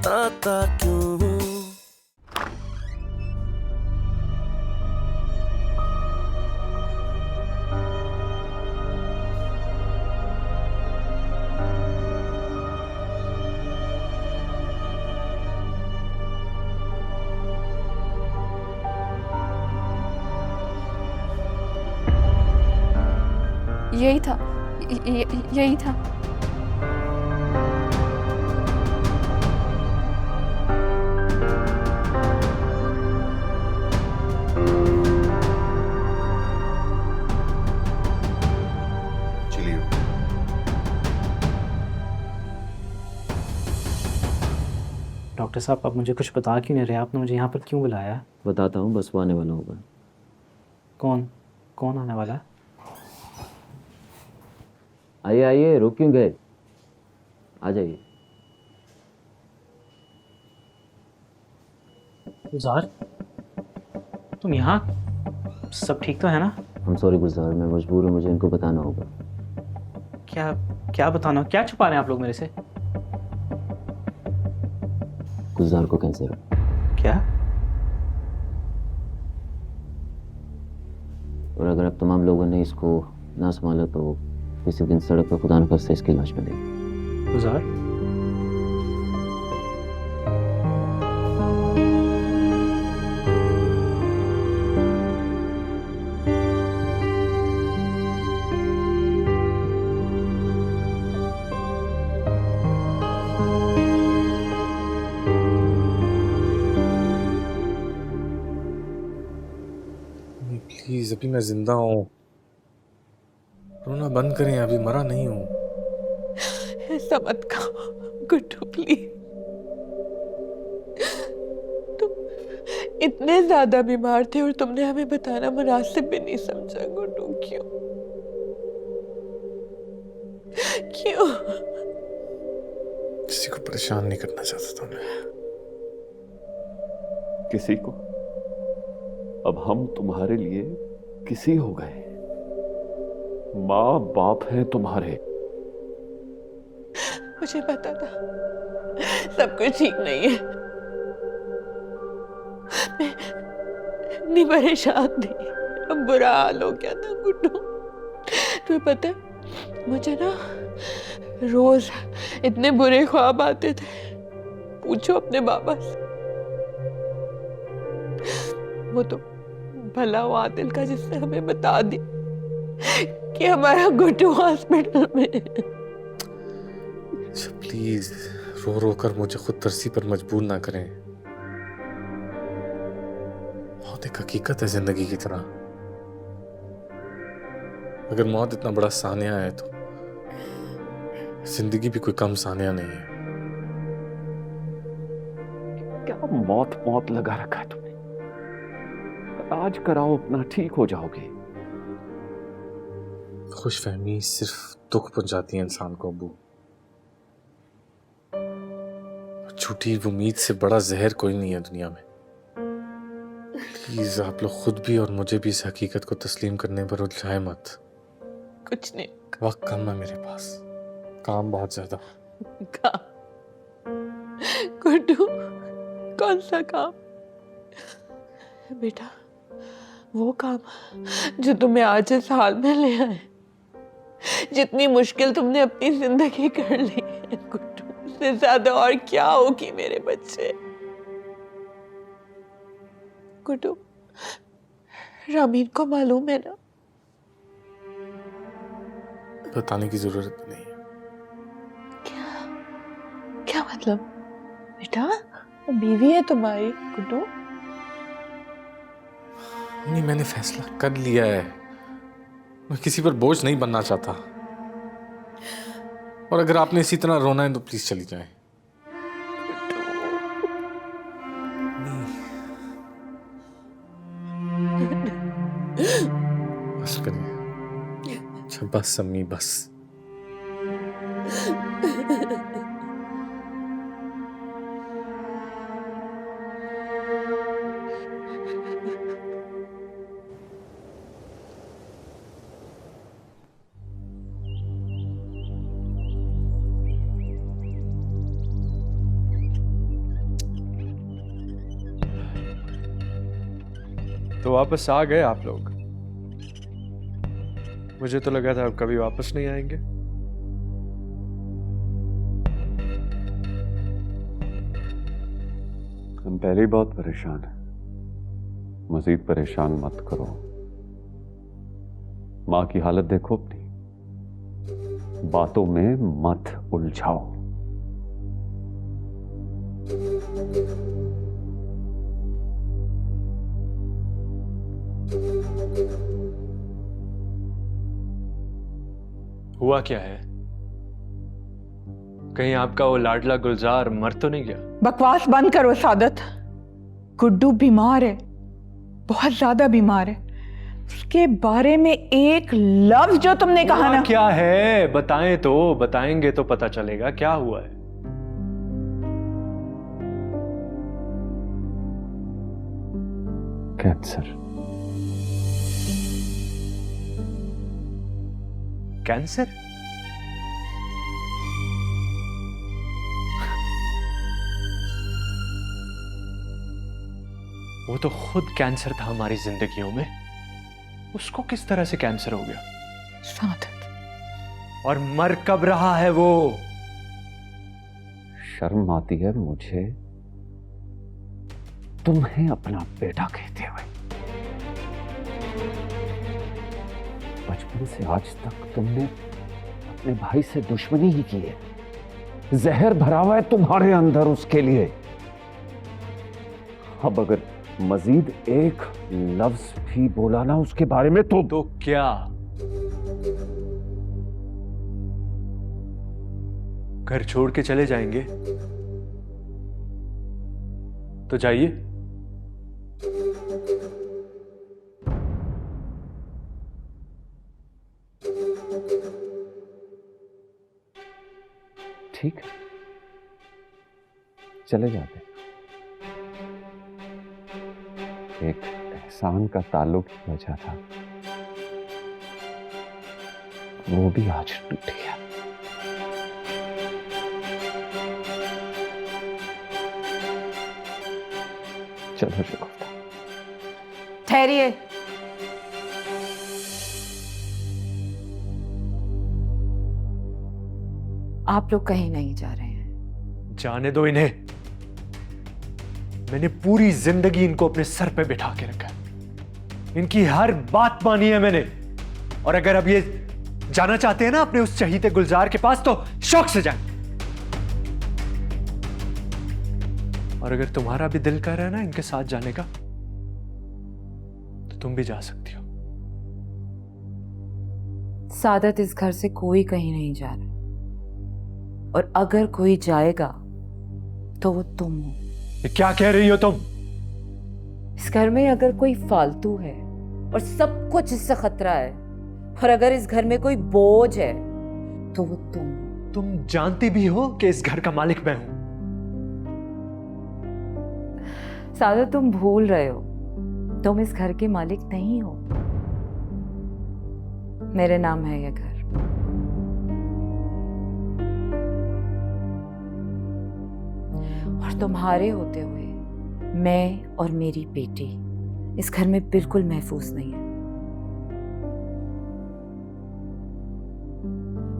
आता क्यों हूँ। यही था, यही था। चलिए। डॉक्टर साहब, आप मुझे कुछ बता क्यों नहीं रहे? आपने मुझे यहाँ पर क्यों बुलाया? बताता हूँ, बस वो आने वाला होगा। कौन कौन आने वाला है? आइए आइए, रुक क्यों गए? आ जाइए। गुलजार, तुम यहाँ? सब ठीक तो है ना? हम सॉरी गुलजार, मैं मजबूर हूँ, मुझे इनको बताना होगा। क्या क्या बताना? क्या छुपा रहे हैं आप लोग मेरे से? गुलजार को कैंसर है। क्या? और अगर अब तमाम लोगों ने इसको ना संभाला तो किसी दिन सड़क पर खुदा न खास्ता इसकी लाश मिलेगी। गुलजार, प्लीज, अभी मैं जिंदा हूँ। रोना बंद करें, अभी मरा नहीं हूँ। ऐसा मत कहो गुड्डू, प्लीज। तुम इतने ज्यादा बीमार थे और तुमने हमें बताना मुनासिब भी नहीं समझा। गुड्डू, क्यों क्यों? किसी को परेशान नहीं करना चाहता था मैं। किसी को? अब हम तुम्हारे लिए किसी हो गए। माँ बाप हैं तुम्हारे। मुझे पता था सब कुछ ठीक नहीं है। मैं इतनी परेशान थी, अब बुरा हाल हो गया था गुड्डू। तुम्हें पता है, मुझे ना रोज इतने बुरे ख्वाब आते थे, पूछो अपने बाबा से। वो तो भला हो आदिल का, जिसने हमें बता दिया कि हमारा गुड्डू हॉस्पिटल में है। प्लीज, रो रो कर मुझे खुद तरसी पर मजबूर ना करें। मौत एक हकीकत है जिंदगी की तरह। अगर मौत इतना बड़ा सानिया है तो जिंदगी भी कोई कम सानिया नहीं है। क्या मौत मौत लगा रखा है तुमने? इलाज कराओ अपना, ठीक हो जाओगे। खुशफहमी सिर्फ दुख पहुंचाती है इंसान को अबू। झूठी उम्मीद से बड़ा जहर कोई नहीं है दुनिया में। प्लीज, आप लोग खुद भी और मुझे भी इस हकीकत को तस्लीम करने पर उलझाए मत। कुछ नहीं। वक्त कम है मेरे पास, काम बहुत ज्यादा। काम? गुड्डू, कौन सा काम? बेटा, वो काम जो तुम्हें आज इस हाल में ले आए। जितनी मुश्किल तुमने अपनी जिंदगी कर ली है गुड्डू, उससे ज्यादा और क्या होगी मेरे बच्चे। गुड्डू, रामीन को मालूम है ना? बताने की जरूरत नहीं है। क्या क्या मतलब? बेटा, वो बीवी है तुम्हारी गुड्डू। नहीं, मैंने फैसला कर लिया है। मैं किसी पर बोझ नहीं बनना चाहता। और अगर आपने इसी तरह रोना है तो प्लीज चली जाएं। बस करिए। अच्छा बस अम्मी, बस। तो वापस आ गए आप लोग। मुझे तो लगा था आप कभी वापस नहीं आएंगे। हम पहले ही बहुत परेशान हैं, मजीद परेशान मत करो। मां की हालत देखो अपनी, बातों में मत उलझाओ। हुआ क्या है? कहीं आपका वो लाडला गुलजार मर तो नहीं गया? बकवास बंद करो सादत। गुड्डू बीमार है, बहुत ज्यादा बीमार है। उसके बारे में एक लफ्ज जो तुमने कहा हुआ ना। क्या है? बताएं तो, बताएंगे तो पता चलेगा क्या हुआ है। कैंसर। कैंसर? वो तो खुद कैंसर था हमारी जिंदगियों में, उसको किस तरह से कैंसर हो गया? सादत। और मर कब रहा है वो? शर्म आती है मुझे तुम्हें अपना बेटा कहते हुए। बचपन से आज तक तुमने अपने भाई से दुश्मनी ही की है, जहर भरा हुआ है तुम्हारे अंदर उसके लिए। अब अगर मजीद एक लफ्ज भी बोला ना उसके बारे में तो क्या? घर छोड़ के चले जाएंगे? तो जाइए। ठीक है, चले जाते। एक एहसान का ताल्लुक ही बचा था, वो भी आज टूट गया। चलो शुक्र। ठहरिए। आप लोग कहीं नहीं जा रहे हैं। जाने दो इन्हें। मैंने पूरी जिंदगी इनको अपने सर पे बिठा के रखा है, इनकी हर बात मानी है मैंने। और अगर अब ये जाना चाहते हैं ना अपने उस चहीते गुलजार के पास, तो शौक से जाएं। और अगर तुम्हारा भी दिल कर रहा है ना इनके साथ जाने का, तो तुम भी जा सकती हो। सादत, इस घर से कोई कहीं नहीं जा रहा, और अगर कोई जाएगा तो वो तुम हो। ये क्या कह रही हो तुम? इस घर में अगर कोई फालतू है और सब कुछ इससे खतरा है, और अगर इस घर में कोई बोझ है, तो वो तुम हो। तुम जानती भी हो कि इस घर का मालिक मैं हूं। सादत, तुम भूल रहे हो, तुम इस घर के मालिक नहीं हो। मेरे नाम है ये घर। और तुम्हारे होते हुए मैं और मेरी बेटी इस घर में बिल्कुल महफूज नहीं है।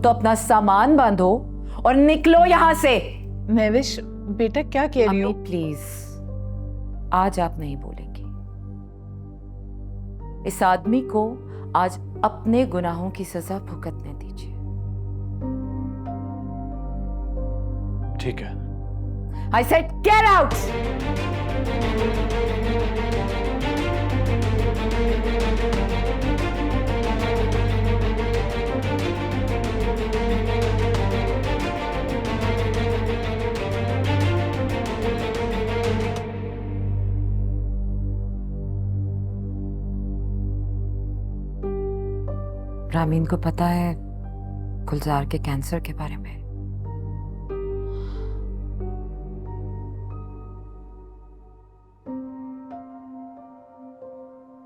तो अपना सामान बांधो और निकलो यहां से। महविश बेटा क्या कह रही हो? अम्मी प्लीज, आज आप नहीं बोलेंगी। इस आदमी को आज अपने गुनाहों की सजा भुगतने दीजिए। ठीक है। I said get out! Ramin को पता है गुलजार के कैंसर के बारे में?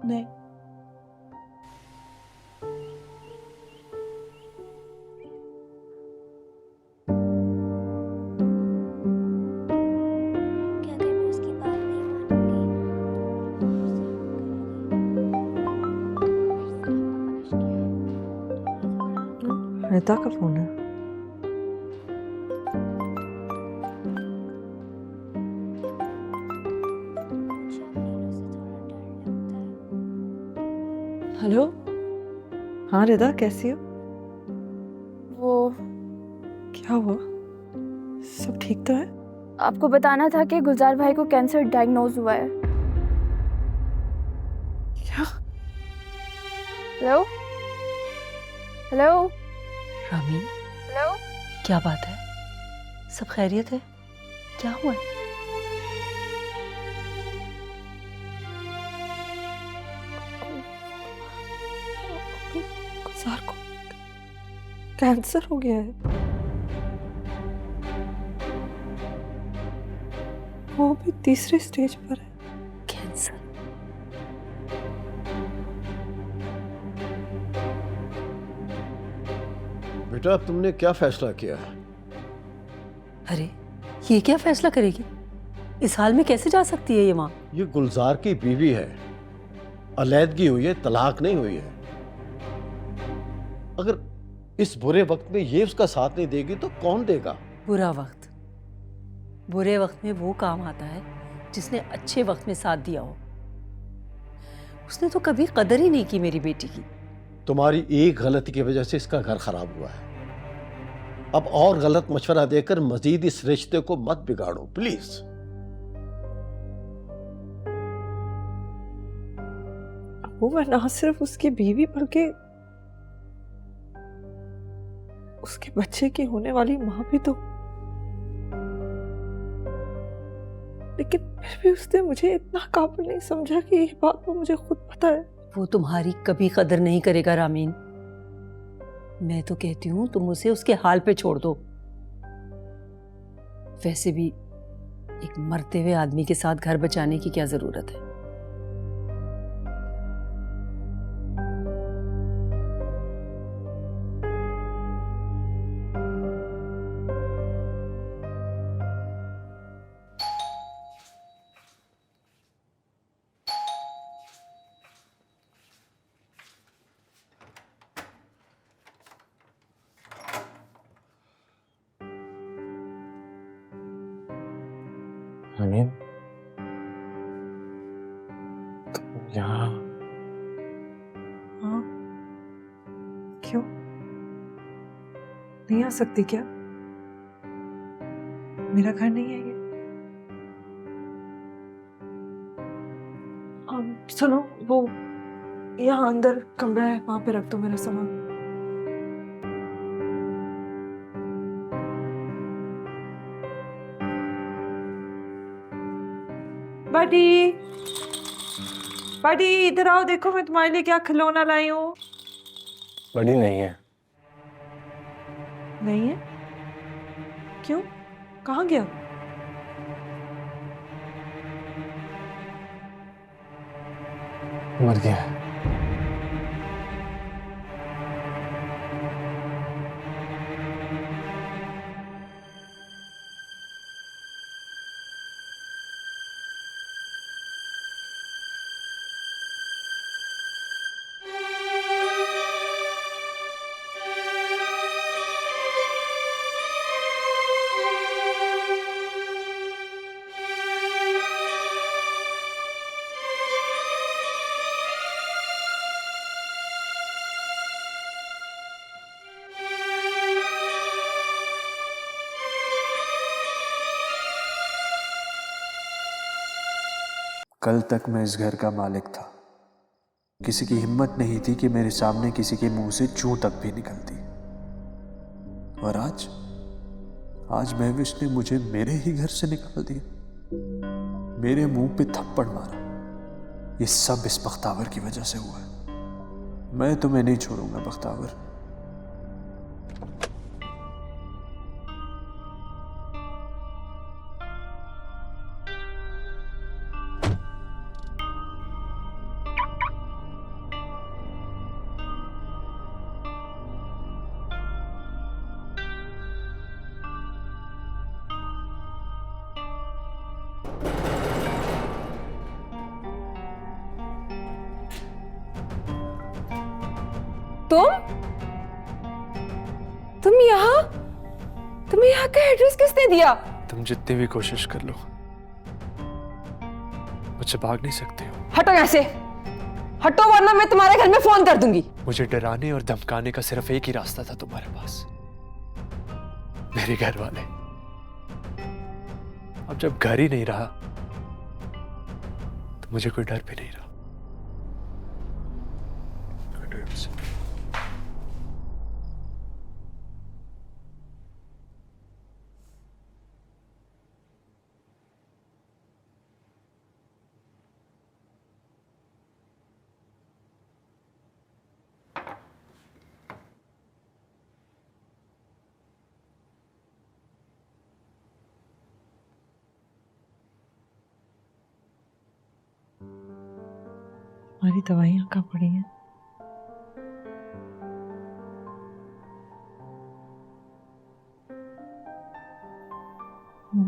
नहीं। क्या अगर मैं उसकी बात नहीं मानूंगी तो वो मुझसे रिता का फोन है। हेलो, हाँ रिता कैसी हो? वो क्या हुआ? सब ठीक तो है? आपको बताना था कि गुलजार भाई को कैंसर डायग्नोज हुआ है। क्या? हेलो हेलो रामीन, हेलो, क्या बात है? सब खैरियत है? क्या हुआ है? गुलजार को कैंसर हो गया है। वो भी तीसरे स्टेज पर है। कैंसर? बेटा तुमने क्या फैसला किया है? अरे ये क्या फैसला करेगी? इस हाल में कैसे जा सकती है ये माँ? ये गुलजार की बीवी है, अलैदगी हुई है, तलाक नहीं हुई है। अगर इस बुरे वक्त में ये उसका साथ नहीं देगी तो कौन देगा? बुरा वक्त, बुरे वक्त में वो काम आता है जिसने अच्छे वक्त में साथ दिया हो। उसने तो कभी कदर ही नहीं की मेरी बेटी की। तुम्हारी एक गलती की वजह से इसका घर खराब हुआ है। अब और गलत मशवरा देकर मजीद इस रिश्ते को मत बिगाड़ो प्लीज। वो मैं ना सिर्फ उसकी बीवी बल्कि उसके बच्चे की होने वाली माँ भी तो। लेकिन फिर भी उसने मुझे इतना काबिल नहीं समझा कि ये बात तो मुझे खुद पता है। वो तुम्हारी कभी कदर नहीं करेगा रामीन। मैं तो कहती हूँ तुम उसे उसके हाल पे छोड़ दो। वैसे भी एक मरते हुए आदमी के साथ घर बचाने की क्या जरूरत है? रमीन, तुम यहाँ? हाँ, क्यों नहीं आ सकती क्या? मेरा घर नहीं है ये। सुनो, वो यहाँ अंदर कमरा है, वहां पे रख दो मेरा सामान। बड़ी बड़ी इधर आओ, देखो मैं तुम्हारे लिए क्या खिलौना लाई हूँ। बड़ी नहीं है। नहीं है? क्यों? कहाँ गया? मर गया है। कल तक मैं इस घर का मालिक था। किसी की हिम्मत नहीं थी कि मेरे सामने किसी के मुंह से चूं तक भी निकलती। और आज महविश ने मुझे मेरे ही घर से निकाल दिया, मेरे मुंह पे थप्पड़ मारा। ये सब इस बख्तावर की वजह से हुआ है। मैं तुम्हें नहीं छोड़ूंगा बख्तावर। तुम्हें यहाँ का एड्रेस किसने दिया? तुम जितनी भी कोशिश कर लो मुझसे भाग नहीं सकते हो। हटो यहाँ से, हटो वरना मैं तुम्हारे घर में फोन कर दूंगी। मुझे डराने और धमकाने का सिर्फ एक ही रास्ता था तुम्हारे पास, मेरे घर वाले। अब जब घर ही नहीं रहा तो मुझे कोई डर भी नहीं रहा। हमारी दवाइयाँ कहाँ पड़ी हैं?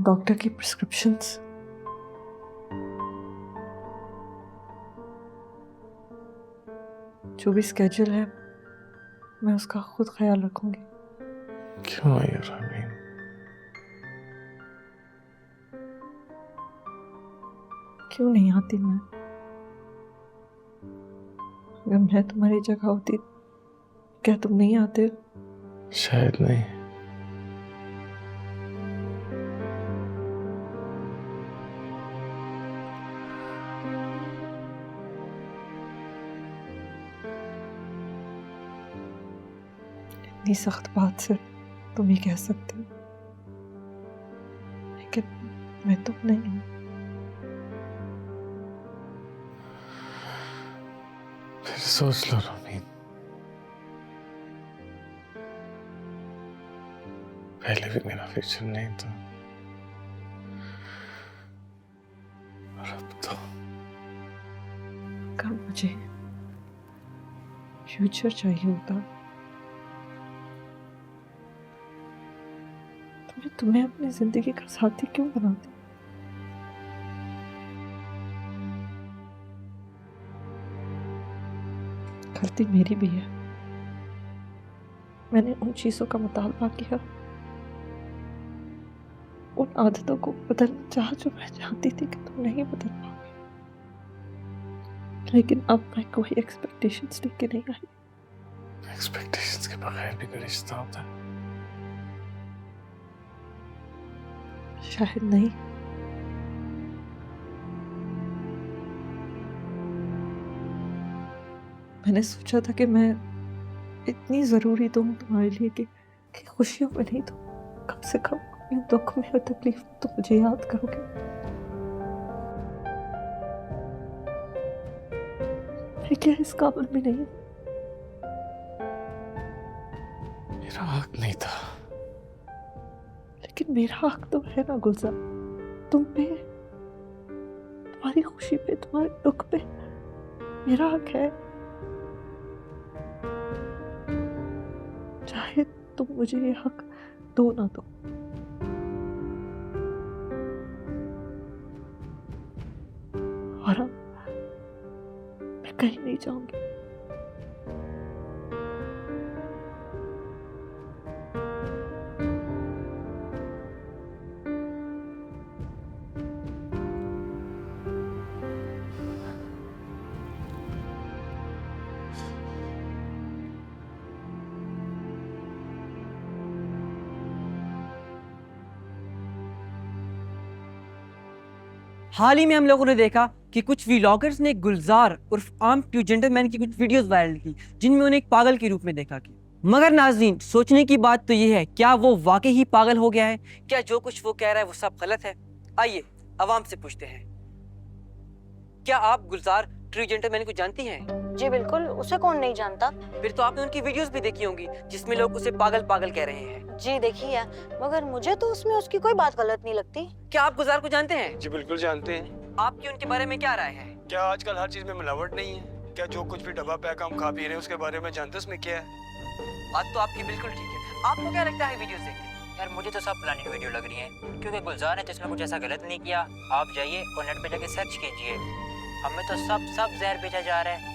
डॉक्टर की प्रिस्क्रिप्शंस, जो भी स्केड्यूल है मैं उसका खुद ख्याल रखूंगी। क्यों यार अमीन? क्यों नहीं आती मैं? अगर मैं तुम्हारी जगह होती क्या तुम नहीं आते? शायद नहीं। इतनी सख्त बात से तुम ही कह सकते हो, लेकिन मैं तुम नहीं हूं। फिर सोच लो रमीन, पहले भी मेरा फ्यूचर नहीं था और अब तो। अगर मुझे फ्यूचर चाहिए होता तो मैं तुम्हें अपनी जिंदगी का साथी क्यों बनाती? गलती मेरी भी है, मैंने उन चीजों का मुतालबा किया, उन आदतों को बदलना चाहा जो मैं चाहती थी कि तुम नहीं बदल पाओगे। लेकिन अब मैं कोई एक्सपेक्टेशंस लेके नहीं आई। एक्सपेक्टेशंस के बगैर भी कोई रिश्ता होता है? शायद नहीं। मैंने सोचा था कि मैं इतनी जरूरी तो हूँ तुम्हारे लिए कि खुशियों में नहीं तो कम से कम अपने दुख में और तकलीफ में तो मुझे याद करोगे। मैं क्या इस काबिल में नहीं हूँ? मेरा हक नहीं था। लेकिन मेरा हक तो है ना गुलजार, तुम पे, तुम्हारी खुशी पे, तुम्हारे दुख पे मेरा हक है। चाहे तुम मुझे ये हक दो ना दो। और अब मैं कहीं नहीं जाऊंगी। हाल ही में हम लोगों ने देखा कि कुछ व्लॉगर्स ने गुलजार उर्फ आर्म टू जेंटलमैन की कुछ वीडियोस वायरल की जिनमें उन्हें एक पागल के रूप में देखा गया। मगर नाज़रीन, सोचने की बात तो ये है, क्या वो वाकई ही पागल हो गया है? क्या जो कुछ वो कह रहा है वो सब गलत है? आइए अवाम से पूछते हैं, क्या आप गुलजार ट्रू जेंटलमैन को जानती हैं? जी बिल्कुल, उसे कौन नहीं जानता। फिर तो आपने उनकी वीडियोस भी देखी होंगी जिसमें लोग उसे पागल पागल कह रहे हैं। जी देखी है, मगर मुझे तो उसमें उसकी कोई बात गलत नहीं लगती। क्या आप गुलजार को जानते हैं? जी बिल्कुल जानते हैं। आपकी उनके बारे में क्या राय है? क्या आजकल हर चीज में मिलावट नहीं है? क्या जो कुछ भी डब्बा पैक हम खा पी रहे हैं उसके बारे में जानते हैं उसमें क्या है? बात तो आपकी बिल्कुल ठीक है। आपको क्या लगता है वीडियो देख के? यार मुझे तो सब प्लानिंग वीडियो लग रही है, क्योंकि गुलजार ने तो इसमें कुछ ऐसा गलत नहीं किया। आप जाइए और नेट पे जाके सर्च कीजिए, हमें तो सब जहर बेचा जा रहा है।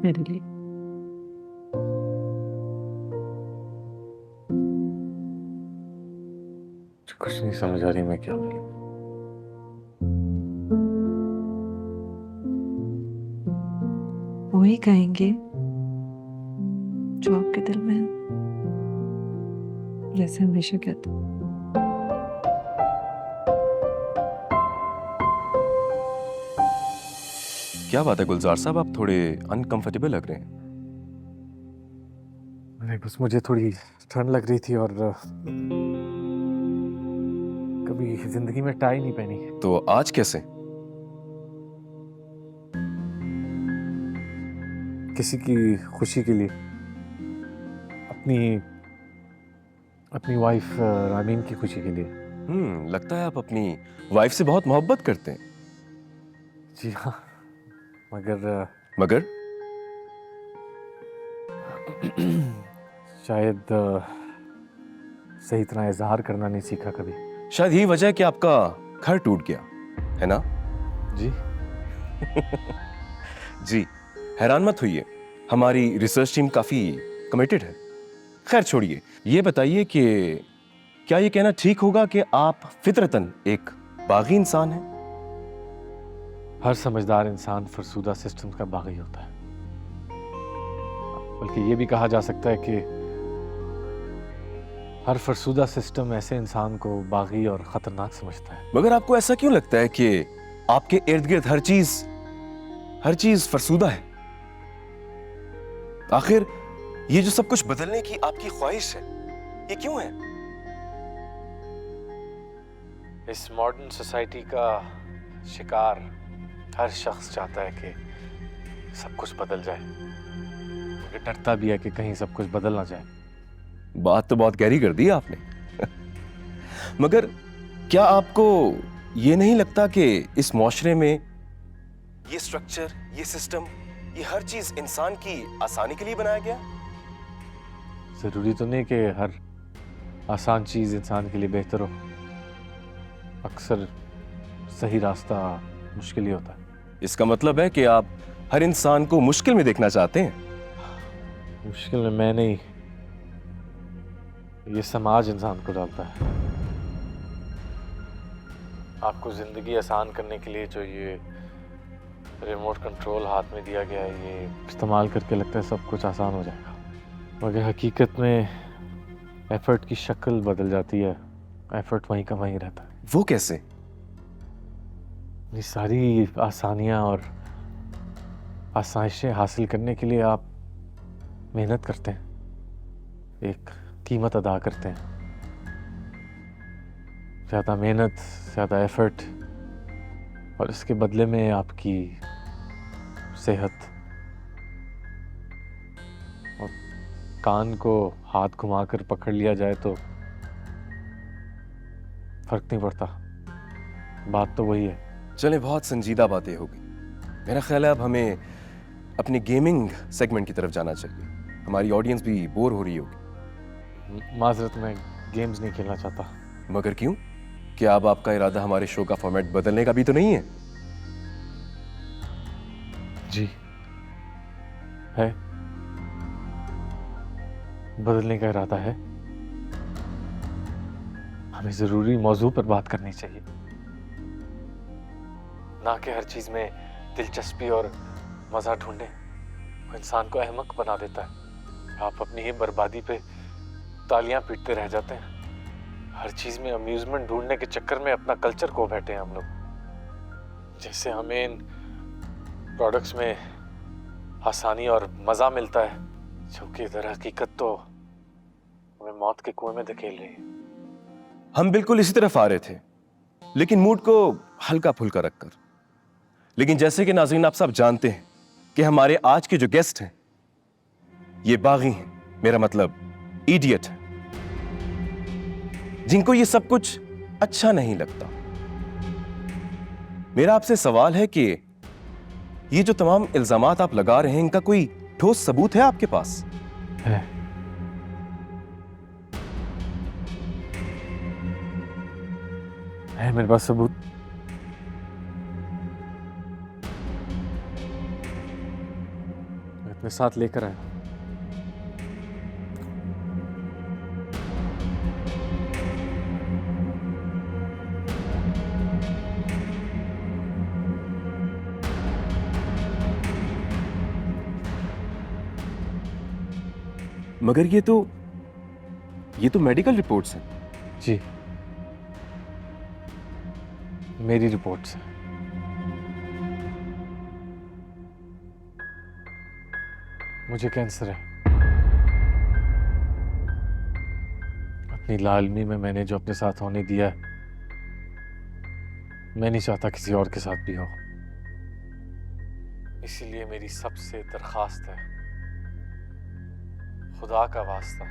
मेरे लिए। कुछ नहीं समझ आ रही मैं क्या बोलूं। वही कहेंगे जो आपके दिल में है, जैसे हमेशा कहते हैं। क्या बात है गुलजार साहब, आप थोड़े अनकंफर्टेबल लग रहे हैं। नहीं, बस मुझे थोड़ी ठंड लग रही थी और कभी जिंदगी में टाई नहीं पहनी। तो आज कैसे? किसी की खुशी के लिए, अपनी वाइफ रामीन की खुशी के लिए। लगता है आप अपनी वाइफ से बहुत मोहब्बत करते हैं। जी हाँ, मगर शायद सही तरह इजहार करना नहीं सीखा कभी। शायद यही वजह है कि आपका घर टूट गया है ना? जी जी, हैरान मत होइए, हमारी रिसर्च टीम काफी कमिटेड है। खैर छोड़िए, ये बताइए कि क्या ये कहना ठीक होगा कि आप फितरतन एक बागी इंसान हैं? हर समझदार इंसान फरसूदा सिस्टम का बागी होता है, बल्कि ये भी कहा जा सकता है कि हर फरसूदा सिस्टम ऐसे इंसान को बागी और खतरनाक समझता है। मगर आपको ऐसा क्यों लगता है कि आपके इर्द गिर्द हर चीज फरसूदा है? आखिर ये जो सब कुछ बदलने की आपकी ख्वाहिश है, ये क्यों है? इस मॉडर्न सोसाइटी का शिकार हर शख्स चाहता है कि सब कुछ बदल जाए, मगर डरता भी है कि कहीं सब कुछ बदल ना जाए। बात तो बहुत गहरी कर दी आपने। मगर क्या आपको ये नहीं लगता कि इस मुआशरे में ये स्ट्रक्चर, ये सिस्टम, ये हर चीज इंसान की आसानी के लिए बनाया गया? जरूरी तो नहीं कि हर आसान चीज इंसान के लिए बेहतर हो। अक्सर सही रास्ता मुश्किल ही होता है। इसका मतलब है कि आप हर इंसान को मुश्किल में देखना चाहते हैं? मुश्किल में मैं नहीं, ये समाज इंसान को डालता है। आपको जिंदगी आसान करने के लिए जो ये रिमोट कंट्रोल हाथ में दिया गया है, ये इस्तेमाल करके लगता है सब कुछ आसान हो जाएगा, मगर हकीकत में एफर्ट की शक्ल बदल जाती है। एफर्ट वहीं का वहीं रहता है। वो कैसे? ये सारी आसानियां और आसाइशें हासिल करने के लिए आप मेहनत करते हैं, एक कीमत अदा करते हैं। ज़्यादा मेहनत, ज़्यादा एफर्ट, और इसके बदले में आपकी सेहत और कान को हाथ घुमाकर पकड़ लिया जाए तो फर्क नहीं पड़ता। बात तो वही है। चले, बहुत संजीदा बातें होगी। मेरा ख्याल है अब हमें अपने गेमिंग सेगमेंट की तरफ जाना चाहिए। हमारी ऑडियंस भी बोर हो रही होगी। माजरत, मैं गेम्स नहीं खेलना चाहता। मगर क्यों? क्या अब आपका इरादा हमारे शो का फॉर्मेट बदलने का भी तो नहीं है? जी है, बदलने का इरादा है। हमें जरूरी मौजू पर बात करनी चाहिए, ना कि हर चीज में दिलचस्पी और मजा ढूंढे। वो इंसान को अहमक बना देता है। आप अपनी ही बर्बादी पे तालियां पीटते रह जाते हैं। हर चीज में अम्यूजमेंट ढूंढने के चक्कर में अपना कल्चर खो बैठे हैं हम लोग। जैसे हमें इन प्रोडक्ट्स में आसानी और मजा मिलता है, जबकि इधर हकीकत तो हमें मौत के कुएं में धकेल रही है। हम बिल्कुल इसी तरफ आ रहे थे, लेकिन मूड को हल्का फुल्का रखकर। लेकिन जैसे कि नाज़रीन आप सब जानते हैं कि हमारे आज के जो गेस्ट हैं ये बागी हैं, मेरा मतलब इडियट है, जिनको ये सब कुछ अच्छा नहीं लगता। मेरा आपसे सवाल है कि ये जो तमाम इल्जामात आप लगा रहे हैं, इनका कोई ठोस सबूत है आपके पास? है मेरे पास सबूत। मैं साथ लेकर आया। मगर ये तो मेडिकल रिपोर्ट्स हैं। जी, मेरी रिपोर्ट से। मुझे कैंसर है। अपनी लालनी में मैंने जो अपने साथ होने दिया है, मैं नहीं चाहता किसी और के साथ भी हो। इसीलिए मेरी सबसे दरखास्त है, खुदा का वास्ता,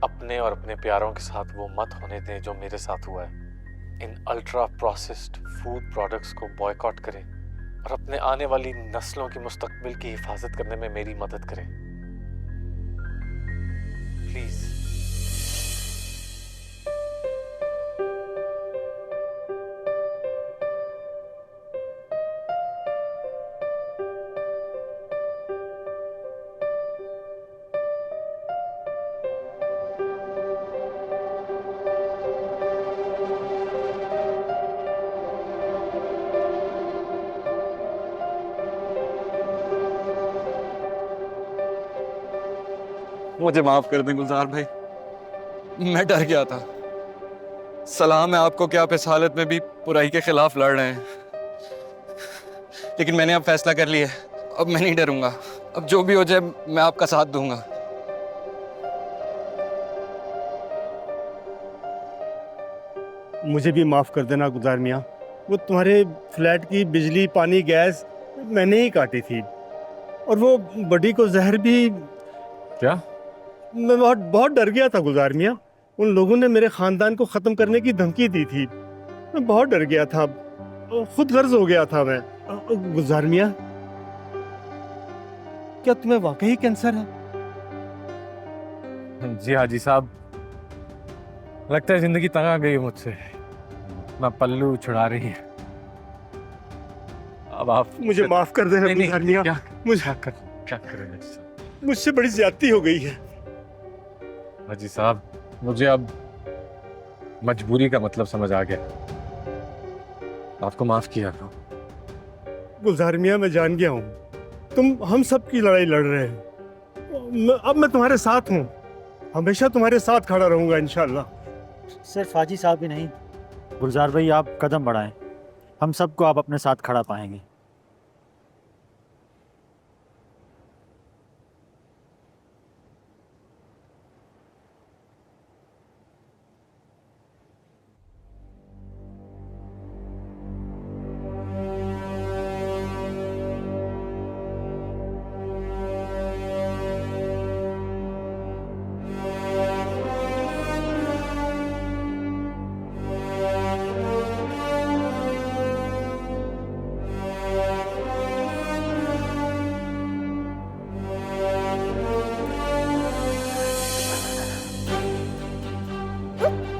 अपने और अपने प्यारों के साथ वो मत होने दें जो मेरे साथ हुआ है। इन अल्ट्रा प्रोसेस्ड फूड प्रोडक्ट्स को बॉयकॉट करें और अपने आने वाली नस्लों की मुस्तकबिल की हिफाजत करने में मेरी मदद करें, प्लीज। मुझे माफ कर दें गुलजार भाई, मैं डर गया था। सलाम है आपको कि आप इस हालत में भी बुराई के खिलाफ लड़ रहे हैं, लेकिन मैंने अब फैसला कर लिया है, अब मैं नहीं डरूंगा। अब जो भी हो जाए मैं आपका साथ दूंगा। मुझे भी माफ कर देना गुलजार मियाँ, वो तुम्हारे फ्लैट की बिजली पानी गैस मैंने ही काटी थी, और वो बड़ी को जहर भी। क्या? मैं बहुत डर गया था गुलजार मियाँ, उन लोगों ने मेरे खानदान को ख़त्म करने की धमकी दी थी। मैं बहुत डर गया था, खुद गर्ज हो गया था मैं। गुलजार मियाँ, क्या तुम्हें वाकई कैंसर है? जी हाजी साहब, लगता है जिंदगी तंग आ गई मुझसे, मैं पल्लू छुड़ा रही है। अब आप मुझे माफ कर देना गुलजार मियाँ, क्या करें? मुझसे बड़ी ज्यादती हो गई है। हाजी साहब, मुझे अब मजबूरी का मतलब समझ आ गया, आपको माफ किया करो। गुलजार मियाँ, मैं जान गया हूँ तुम हम सब की लड़ाई लड़ रहे हैं। अब मैं तुम्हारे साथ हूँ, हमेशा तुम्हारे साथ खड़ा रहूंगा इंशाल्लाह। सिर्फ हाजी साहब ही नहीं, गुलजार भाई आप कदम बढ़ाएं, हम सबको आप अपने साथ खड़ा पाएंगे।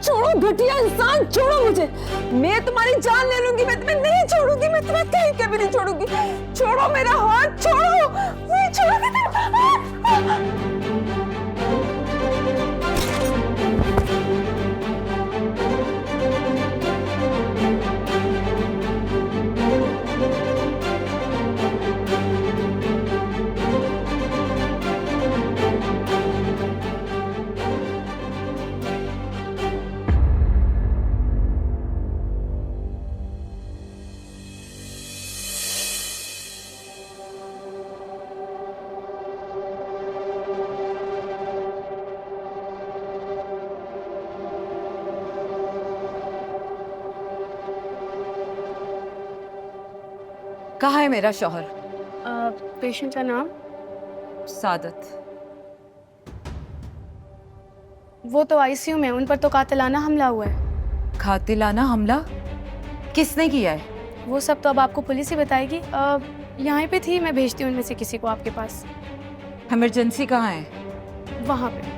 छोड़ो घटिया इंसान, छोड़ो मुझे, मैं तुम्हारी जान ले लूंगी, मैं तुम्हें नहीं छोड़ूंगी, मैं तुम्हें कहीं कभी नहीं छोड़ूंगी। छोड़ो मेरा हाथ, छोड़ो, नहीं छोड़ूंगी। कहाँ है मेरा शौहर? पेशेंट का नाम? सादत। वो तो आईसीयू में, उन पर तो कातिलाना हमला हुआ है। कातिलाना हमला? किसने किया है? वो सब तो अब आपको पुलिस ही बताएगी। यहाँ पे थी, मैं भेजती हूँ उनमें से किसी को आपके पास। इमरजेंसी कहाँ है? वहाँ पे।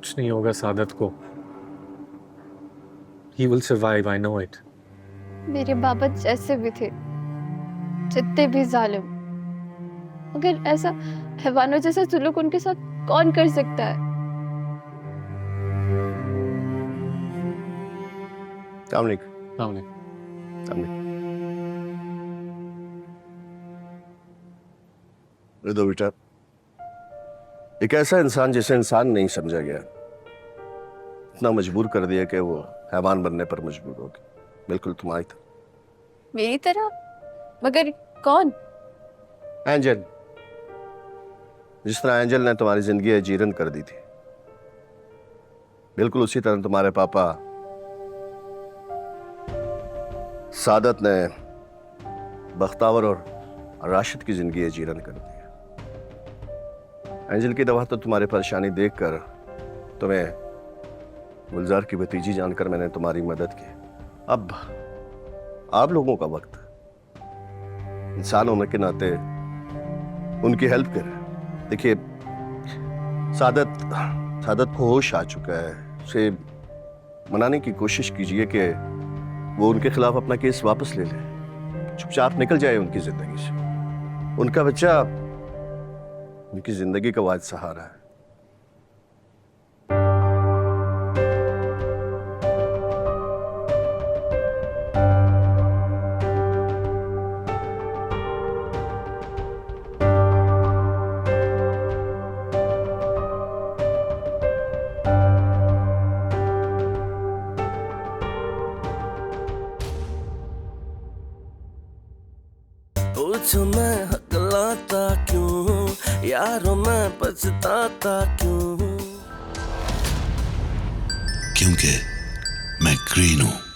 कुछ नहीं होगा सादत को. He will survive, I know it. मेरे बाबा जैसे भी थे, जितने भी जालिम, मगर ऐसा हैवानों जैसा सुलूक उनके साथ कौन कर सकता है? दो बेटा, एक ऐसा इंसान जिसे इंसान नहीं समझा गया, इतना मजबूर कर दिया कि वो हैवान बनने पर मजबूर हो गया, बिल्कुल तुम्हारी तरह. मेरी तरह? मगर कौन? एंजल. जिस तरह एंजल ने तुम्हारी जिंदगी अजीरन कर दी थी, बिल्कुल उसी तरह तुम्हारे पापा सादत ने बख्तावर और राशिद की जिंदगी अजीरन कर दी. एंजल की दवा तो तुम्हारी परेशानी देखकर, तुम्हें गुलजार की भतीजी जानकर मैंने तुम्हारी मदद की. अब आप लोगों का वक्त है, इंसान होने के नाते उनकी हेल्प करें. देखिए, सादत को होश आ चुका है, उसे मनाने की कोशिश कीजिए कि वो उनके खिलाफ अपना केस वापस ले ले, चुपचाप निकल जाए उनकी जिंदगी से. उनका बच्चा उनकी जिंदगी का वाहिद सहारा है. पूछो मैं हकलाता क्यों, यारों मैं पछताता क्यों? क्योंकि मैं ग्रीन हूं.